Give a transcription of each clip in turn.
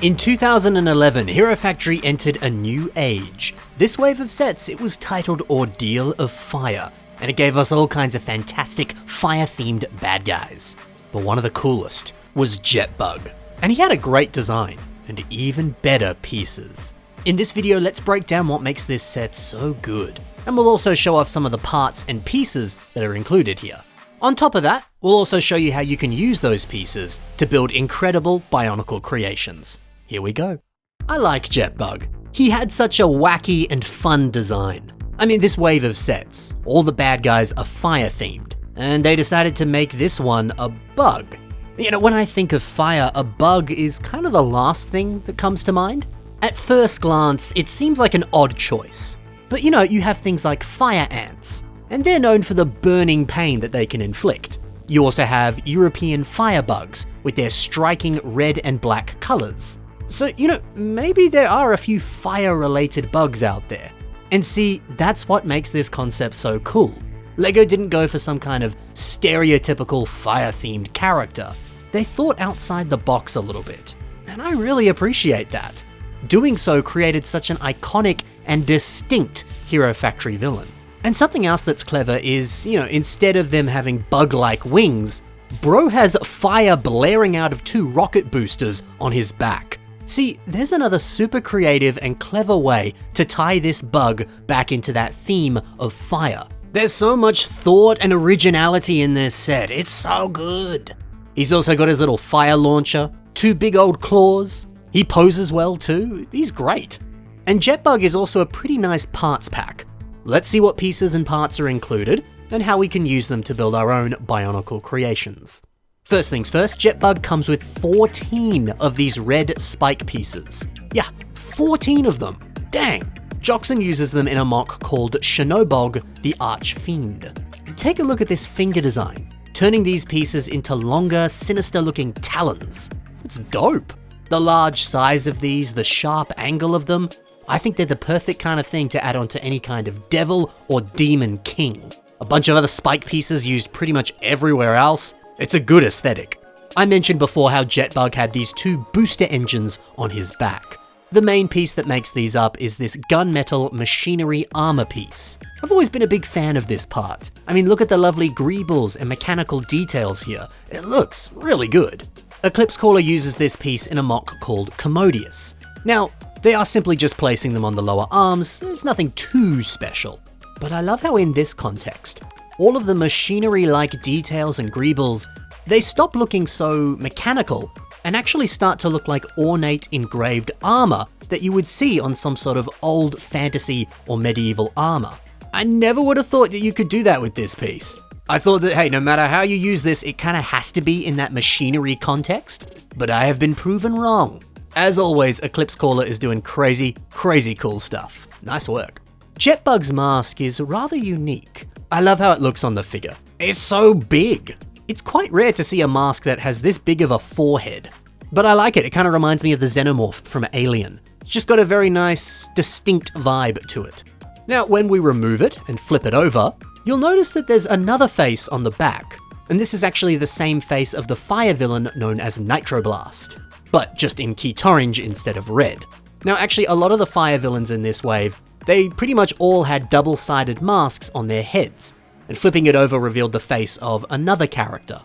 In 2011, Hero Factory entered a new age. This wave of sets, it was titled Ordeal of Fire, and it gave us all kinds of fantastic fire-themed bad guys. But one of the coolest was Jetbug, and he had a great design and even better pieces. In this video, let's break down what makes this set so good, and we'll also show off some of the parts and pieces that are included here. On top of that, we'll also show you how you can use those pieces to build incredible Bionicle creations. Here we go. I like Jetbug. He had such a wacky and fun design. I mean, this wave of sets, all the bad guys are fire themed, and they decided to make this one a bug. You know, when I think of fire, a bug is kind of the last thing that comes to mind. At first glance, it seems like an odd choice. But you know, you have things like fire ants, and they're known for the burning pain that they can inflict. You also have European firebugs with their striking red and black colors. So, you know, maybe there are a few fire-related bugs out there. And see, that's what makes this concept so cool. LEGO didn't go for some kind of stereotypical fire-themed character. They thought outside the box a little bit, and I really appreciate that. Doing so created such an iconic and distinct Hero Factory villain. And something else that's clever is, you know, instead of them having bug-like wings, Bro has fire blaring out of 2 rocket boosters on his back. See, there's another super creative and clever way to tie this bug back into that theme of fire. There's so much thought and originality in this set, it's so good. He's also got his little fire launcher, 2 big old claws. He poses well too, he's great. And Jetbug is also a pretty nice parts pack. Let's see what pieces and parts are included, and how we can use them to build our own Bionicle creations. First things first, Jetbug comes with 14 of these red spike pieces. Yeah, 14 of them. Dang. Joxon uses them in a mock called Shinobog the Archfiend. And take a look at this finger design, turning these pieces into longer, sinister-looking talons. It's dope. The large size of these, the sharp angle of them, I think they're the perfect kind of thing to add on to any kind of devil or demon king. A bunch of other spike pieces used pretty much everywhere else. It's a good aesthetic. I mentioned before how Jetbug had these 2 booster engines on his back. The main piece that makes these up is this gunmetal machinery armor piece. I've always been a big fan of this part. I mean, look at the lovely greebles and mechanical details here. It looks really good. Eclipse Caller uses this piece in a mock called Commodious. Now, they are simply just placing them on the lower arms, there's nothing too special. But I love how in this context, all of the machinery-like details and greebles, they stop looking so mechanical and actually start to look like ornate engraved armor that you would see on some sort of old fantasy or medieval armor. I never would have thought that you could do that with this piece. I thought that, hey, no matter how you use this, it kind of has to be in that machinery context, but I have been proven wrong. As always, Eclipse Caller is doing crazy, crazy cool stuff. Nice work. Jetbug's mask is rather unique. I love how it looks on the figure. It's so big. It's quite rare to see a mask that has this big of a forehead. But I like it, it kind of reminds me of the Xenomorph from Alien. It's just got a very nice, distinct vibe to it. Now, when we remove it and flip it over, you'll notice that there's another face on the back. And this is actually the same face of the fire villain known as Nitroblast, but just in Keytorange instead of red. Now, actually, a lot of the fire villains in this wave, they pretty much all had double-sided masks on their heads, and flipping it over revealed the face of another character.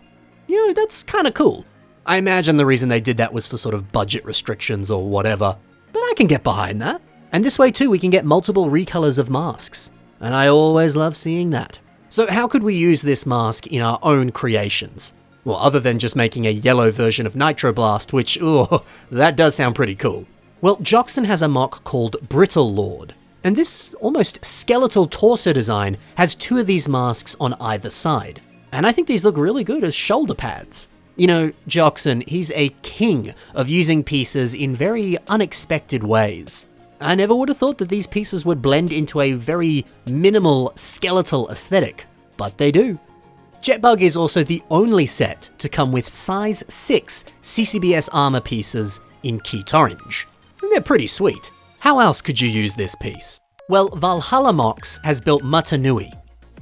You know, that's kind of cool. I imagine the reason they did that was for sort of budget restrictions or whatever, but I can get behind that. And this way too, we can get multiple recolors of masks, and I always love seeing that. So how could we use this mask in our own creations? Well, other than just making a yellow version of Nitroblast, which, ooh, that does sound pretty cool. Well, Joxon has a mock called Brittle Lord. And this almost skeletal torso design has 2 of these masks on either side. And I think these look really good as shoulder pads. You know, Joxon, he's a king of using pieces in very unexpected ways. I never would have thought that these pieces would blend into a very minimal skeletal aesthetic, but they do. Jetbug is also the only set to come with size 6 CCBS armor pieces in Keytorange. And they're pretty sweet. How else could you use this piece? Well, Valhalla Mox has built Mutanui,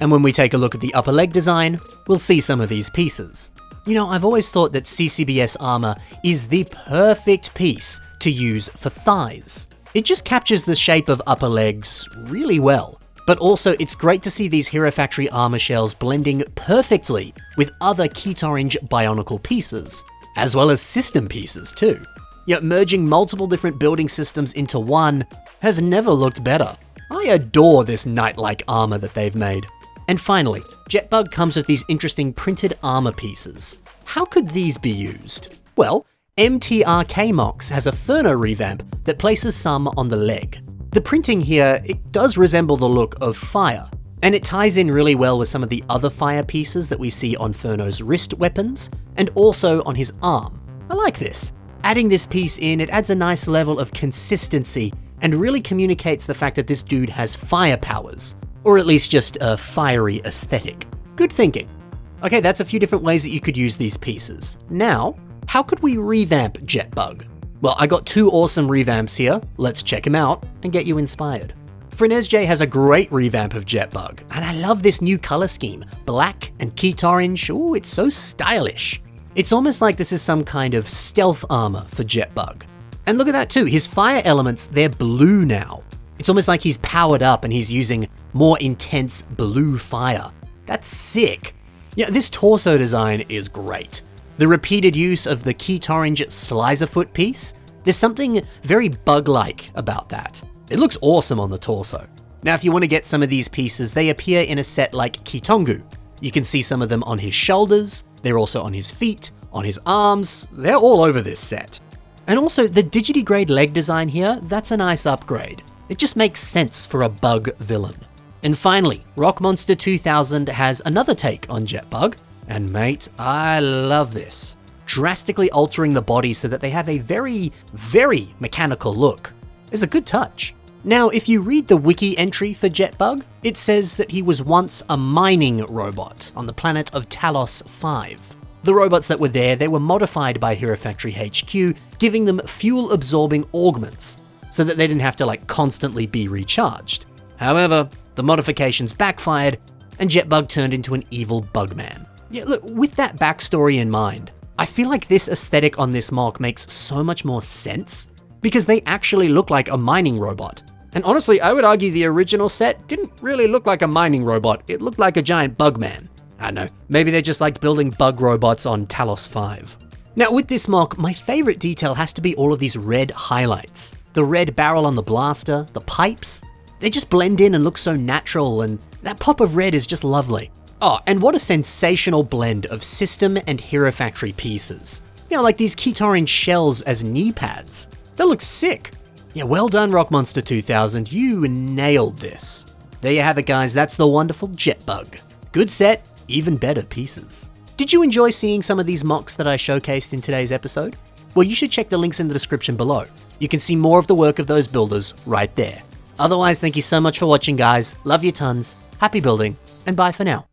and when we take a look at the upper leg design, we'll see some of these pieces. You know, I've always thought that CCBS armor is the perfect piece to use for thighs. It just captures the shape of upper legs really well. But also, it's great to see these Hero Factory armor shells blending perfectly with other Kit Orange Bionicle pieces, as well as system pieces too. Yet merging multiple different building systems into one has never looked better. I adore this knight-like armor that they've made. And finally, Jetbug comes with these interesting printed armor pieces. How could these be used? Well, MTRK Mox has a Furno revamp that places some on the leg. The printing here, it does resemble the look of fire, and it ties in really well with some of the other fire pieces that we see on Furno's wrist weapons, and also on his arm. I like this. Adding this piece in, it adds a nice level of consistency and really communicates the fact that this dude has fire powers, or at least just a fiery aesthetic. Good thinking. Okay, that's a few different ways that you could use these pieces. Now, how could we revamp Jetbug? Well, I got two awesome revamps here. Let's check them out and get you inspired. FreneSJ has a great revamp of Jetbug, and I love this new color scheme. Black and Kit Orange, ooh, it's so stylish. It's almost like this is some kind of stealth armor for Jetbug. And look at that too, his fire elements, they're blue now. It's almost like he's powered up and he's using more intense blue fire. That's sick. Yeah, this torso design is great. The repeated use of the Kit Orange Slicerfoot piece, there's something very bug-like about that. It looks awesome on the torso. Now, if you want to get some of these pieces, they appear in a set like Kitongu. You can see some of them on his shoulders, they're also on his feet, on his arms, they're all over this set. And also, the Digigrade leg design here, that's a nice upgrade. It just makes sense for a bug villain. And finally, Rock Monster 2000 has another take on Jetbug, and mate, I love this. Drastically altering the body so that they have a very, very mechanical look. It's a good touch. Now, if you read the wiki entry for Jetbug, it says that he was once a mining robot on the planet of Talos 5. The robots that were there, they were modified by Hero Factory HQ, giving them fuel-absorbing augments, so that they didn't have to constantly be recharged. However, the modifications backfired, and Jetbug turned into an evil bugman. Yeah, look, with that backstory in mind, I feel like this aesthetic on this mock makes so much more sense, because they actually look like a mining robot. And honestly, I would argue the original set didn't really look like a mining robot, it looked like a giant bugman. I don't know, maybe they just liked building bug robots on Talos 5. Now with this mock, my favorite detail has to be all of these red highlights. The red barrel on the blaster, the pipes, they just blend in and look so natural, and that pop of red is just lovely. Oh, and what a sensational blend of system and Hero Factory pieces. You know, like these Kit Orange shells as knee pads. That looks sick. Yeah, well done Rock Monster 2000, you nailed this. There you have it guys, that's the wonderful Jetbug. Good set, even better pieces. Did you enjoy seeing some of these mocks that I showcased in today's episode? Well, you should check the links in the description below. You can see more of the work of those builders right there. Otherwise, thank you so much for watching guys, love you tons, happy building, and bye for now.